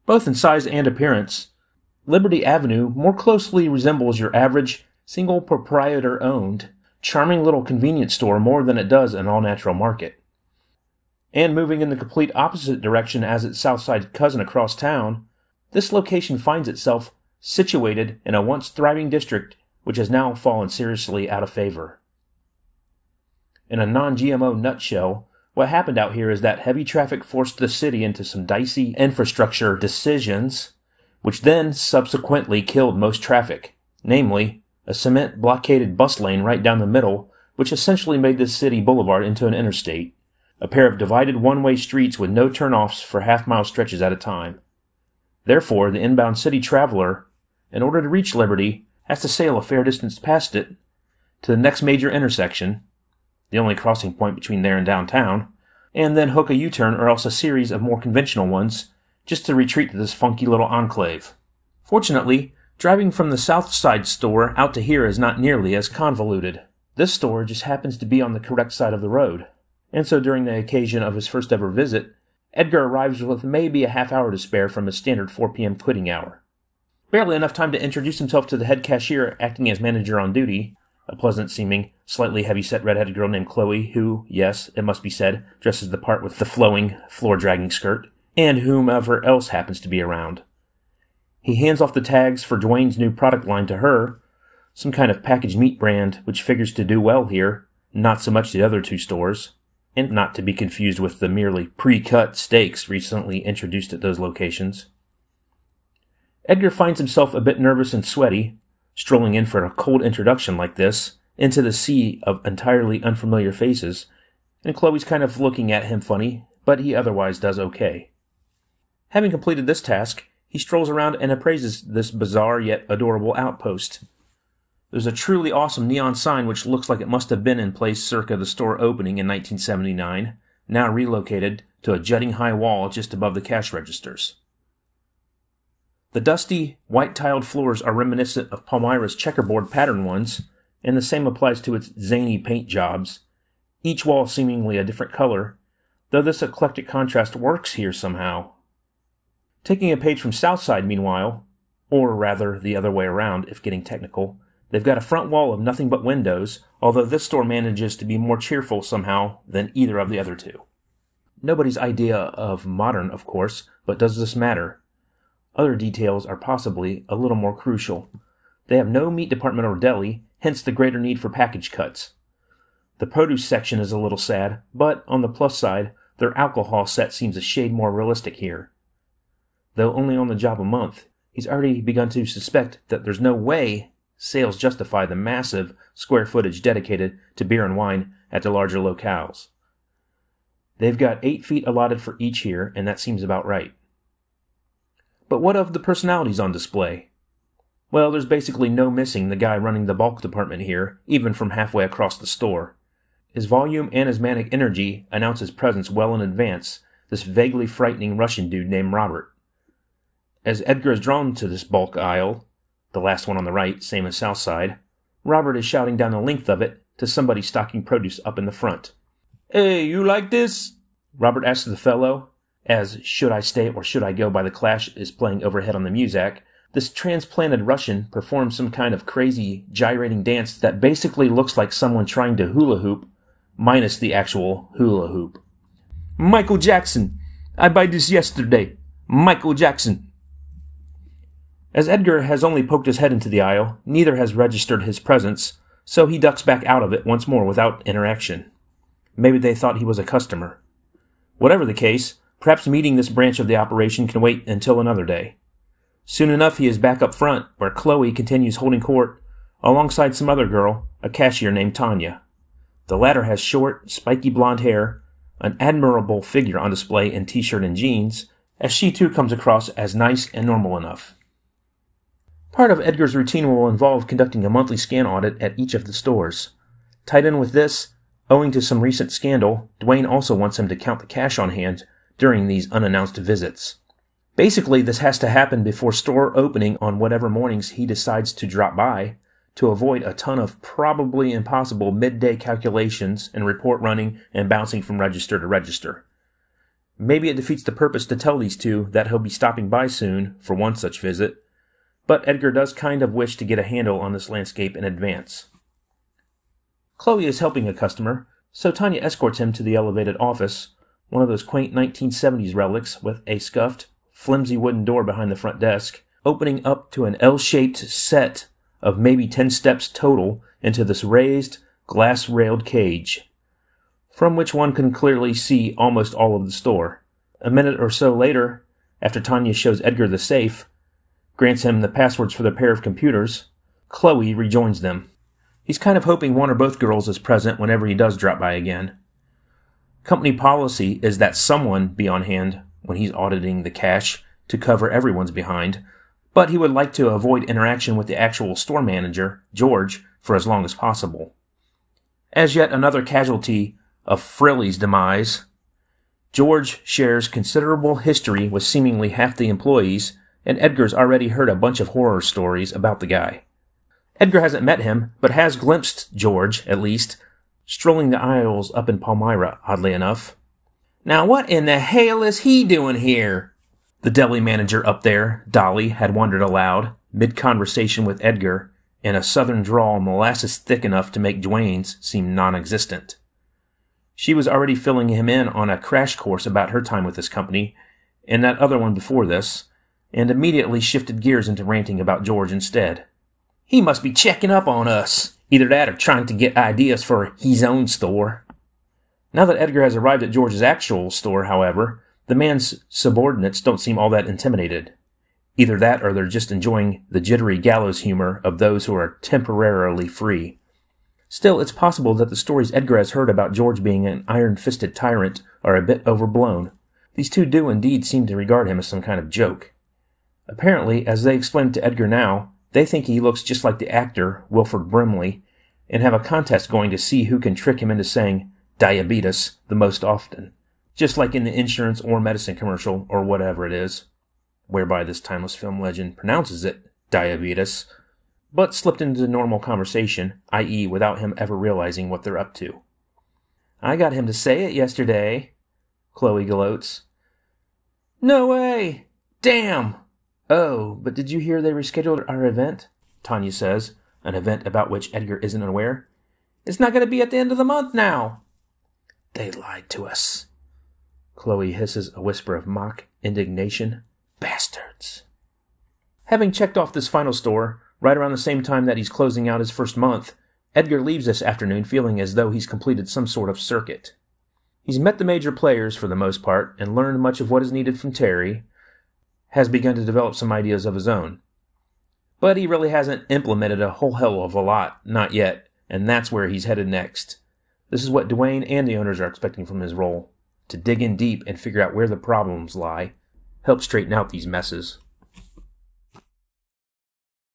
Both in size and appearance, Liberty Avenue more closely resembles your average, single proprietor-owned, charming little convenience store more than it does an all-natural market. And moving in the complete opposite direction as its southside cousin across town, this location finds itself situated in a once thriving district which has now fallen seriously out of favor. In a non-GMO nutshell, what happened out here is that heavy traffic forced the city into some dicey infrastructure decisions, which then subsequently killed most traffic, namely, a cement-blockaded bus lane right down the middle, which essentially made this city boulevard into an interstate, a pair of divided one-way streets with no turnoffs for half-mile stretches at a time. Therefore, the inbound city traveler, in order to reach Liberty, has to sail a fair distance past it to the next major intersection, the only crossing point between there and downtown, and then hook a U-turn or else a series of more conventional ones just to retreat to this funky little enclave. Fortunately, driving from the south side store out to here is not nearly as convoluted. This store just happens to be on the correct side of the road, and so during the occasion of his first ever visit, Edgar arrives with maybe a half hour to spare from his standard 4 p.m. quitting hour. Barely enough time to introduce himself to the head cashier acting as manager on duty, a pleasant-seeming, slightly heavy-set red-headed girl named Chloe who, yes, it must be said, dresses the part with the flowing, floor-dragging skirt, and whomever else happens to be around. He hands off the tags for Dwayne's new product line to her, some kind of packaged meat brand which figures to do well here, not so much the other two stores, and not to be confused with the merely pre-cut steaks recently introduced at those locations. Edgar finds himself a bit nervous and sweaty, strolling in for a cold introduction like this, into the sea of entirely unfamiliar faces, and Chloe's kind of looking at him funny, but he otherwise does okay. Having completed this task, he strolls around and appraises this bizarre yet adorable outpost. There's a truly awesome neon sign which looks like it must have been in place circa the store opening in 1979, now relocated to a jutting high wall just above the cash registers. The dusty, white-tiled floors are reminiscent of Palmyra's checkerboard pattern ones, and the same applies to its zany paint jobs, each wall seemingly a different color, though this eclectic contrast works here somehow. Taking a page from Southside, meanwhile, or rather the other way around if getting technical, they've got a front wall of nothing but windows, although this store manages to be more cheerful somehow than either of the other two. Nobody's idea of modern, of course, but does this matter? Other details are possibly a little more crucial. They have no meat department or deli, hence the greater need for package cuts. The produce section is a little sad, but on the plus side, their alcohol set seems a shade more realistic here. Though only on the job a month, he's already begun to suspect that there's no way sales justify the massive square footage dedicated to beer and wine at the larger locales. They've got 8 feet allotted for each here, and that seems about right. But what of the personalities on display? Well, there's basically no missing the guy running the bulk department here, even from halfway across the store. His volume and his manic energy announce his presence well in advance, this vaguely frightening Russian dude named Robert. As Edgar is drawn to this bulk aisle, the last one on the right, same as Southside, Robert is shouting down the length of it to somebody stocking produce up in the front. "Hey, you like this?" Robert asks the fellow, as Should I Stay or Should I Go by The Clash is playing overhead on the muzak. This transplanted Russian performs some kind of crazy, gyrating dance that basically looks like someone trying to hula hoop, minus the actual hula hoop. "Michael Jackson! I buy this yesterday. Michael Jackson!" As Edgar has only poked his head into the aisle, neither has registered his presence, so he ducks back out of it once more without interaction. Maybe they thought he was a customer. Whatever the case, perhaps meeting this branch of the operation can wait until another day. Soon enough he is back up front, where Chloe continues holding court, alongside some other girl, a cashier named Tanya. The latter has short, spiky blonde hair, an admirable figure on display in t-shirt and jeans, as she too comes across as nice and normal enough. Part of Edgar's routine will involve conducting a monthly scan audit at each of the stores. Tied in with this, owing to some recent scandal, Dwayne also wants him to count the cash on hand during these unannounced visits. Basically, this has to happen before store opening on whatever mornings he decides to drop by, to avoid a ton of probably impossible midday calculations and report running and bouncing from register to register. Maybe it defeats the purpose to tell these two that he'll be stopping by soon for one such visit, but Edgar does kind of wish to get a handle on this landscape in advance. Chloe is helping a customer, so Tanya escorts him to the elevated office, one of those quaint 1970s relics with a scuffed, flimsy wooden door behind the front desk, opening up to an L-shaped set of maybe 10 steps total into this raised, glass-railed cage, from which one can clearly see almost all of the store. A minute or so later, after Tanya shows Edgar the safe, grants him the passwords for the pair of computers, Chloe rejoins them. He's kind of hoping one or both girls is present whenever he does drop by again. Company policy is that someone be on hand when he's auditing the cash to cover everyone's behind, but he would like to avoid interaction with the actual store manager, George, for as long as possible. As yet another casualty of Frilly's demise, George shares considerable history with seemingly half the employees, and Edgar's already heard a bunch of horror stories about the guy. Edgar hasn't met him, but has glimpsed George, at least, strolling the aisles up in Palmyra, oddly enough. "Now what in the hell is he doing here?" The deli manager up there, Dolly, had wondered aloud, mid-conversation with Edgar, in a southern drawl molasses thick enough to make Dwayne's seem non-existent. She was already filling him in on a crash course about her time with this company, and that other one before this, and immediately shifted gears into ranting about George instead. "He must be checking up on us. Either that or trying to get ideas for his own store." Now that Edgar has arrived at George's actual store, however, the man's subordinates don't seem all that intimidated. Either that or they're just enjoying the jittery gallows humor of those who are temporarily free. Still, it's possible that the stories Edgar has heard about George being an iron-fisted tyrant are a bit overblown. These two do indeed seem to regard him as some kind of joke. Apparently, as they explain to Edgar now, they think he looks just like the actor, Wilford Brimley, and have a contest going to see who can trick him into saying diabetes the most often, just like in the insurance or medicine commercial or whatever it is, whereby this timeless film legend pronounces it diabetes, but slipped into normal conversation, i.e. without him ever realizing what they're up to. "I got him to say it yesterday," Chloe gloats. "No way! Damn! Oh, but did you hear they rescheduled our event?" Tanya says, an event about which Edgar isn't aware. "It's not going to be at the end of the month now." "They lied to us." Chloe hisses a whisper of mock indignation. "Bastards." Having checked off this final store, right around the same time that he's closing out his first month, Edgar leaves this afternoon feeling as though he's completed some sort of circuit. He's met the major players for the most part and learned much of what is needed from Terry, has begun to develop some ideas of his own. But he really hasn't implemented a whole hell of a lot, not yet, and that's where he's headed next. This is what Dwayne and the owners are expecting from his role, to dig in deep and figure out where the problems lie, help straighten out these messes.